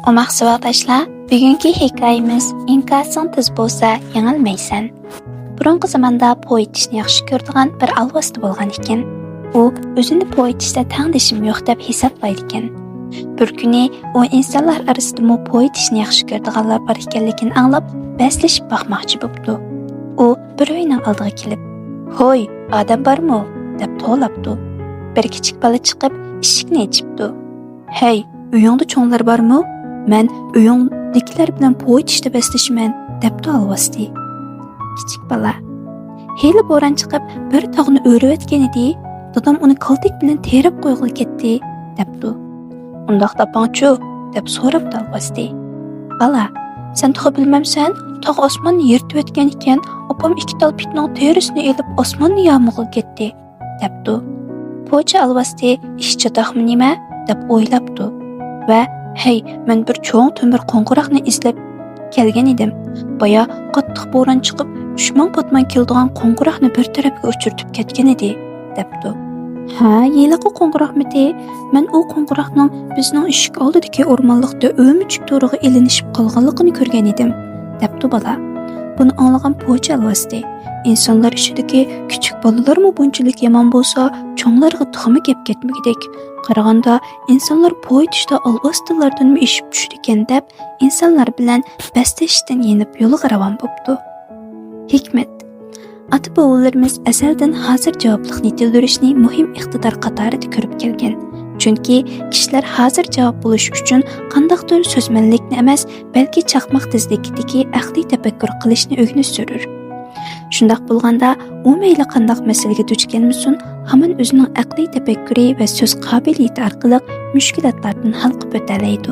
Omaq savaqdaşlar, bugungi hikoyamiz inkasing tez bo'lsa, yanilmaysan. Burungi zamonda po'yitishni yaxshi ko'radigan bir alvasti bo'lgan ekan. U o'zini po'yitishda tangdishim yo'q deb hisoblaydi ekan. Bir kuni u insonlar orasida po'yitishni yaxshi ko'radiganlar bor ekanligini anglab, baslashib boqmoqchi bo'ldi. U bir uyning oldiga kelib, "Hoy, odam bormi?" deb to'labdi. Bir kichik bola chiqib, eshikni ochibdi. "Hey, uyingda cho'nglar bormi? Men uyingdagilar bilan po'yitishda baslashiman", debdi alvasti. Kichik bola: "Heli bo'ron chiqib, bir tog'ni o'rib o'tgan edi, dadam uni qaltik bilan terib qo'yg'il ketdi", debdi. "Undaq tapangchu", deb so'rabdi alvasti. "Bola, sen to'g'ri bilmamsan, tog' osmonni yirtib o'tgan ekan, opam ikki tal pitning terisini elib osmonni yomg'irga ketdi", debdi. Po'cha alvasti ish chatoqmi nima deb o'ylabdi va "Hey, men bir cho'ng temir qo'ng'iroqni izlab kelgan edim. Boya qattiq bo'ron chiqib, dushman patman keldigan qo'ng'iroqni bir tarafga uchirtib ketgan edi", debdi. "Ha, yiliqi qo'ng'iroqmidi? Men u qo'ng'iroqning bizning eshik oldidagi o'rmonlikda o'michik to'riga ilinishib qolganligini ko'rgan edim", debdi bola. Buni anglagan po'cha alvasti: "Insonlar ishidagi kichik bolalarmi bunchalik yomon bo'lsa, cho'nglarga tuxumi kep ketmagidek. Qaraganda insonlar po'yitishda alvastilardan eshib tushdi ekan", deb insonlar bilan baslashishdan yenib yo'liga ravon bo'pti. Hikmat: ota-bobolarimiz azaldan hozir javoblikni yetildirishni muhim iqtidor qatorida ko'rib kelgan. Chunki kishilar hozir javob bo'lish uchun qandaqdir so'zmanlikni emas, balki chaqmoq tezligidagi aqliy tafakkur qilishni o'rganib surur. Shundaq bo'lganda, u mayli qandaq masalaga duch kelmasin, hamon o'zining aqliy tafakkuri va so'z qobiliyati orqali mushkulotlardan hal qilib o'talaydi.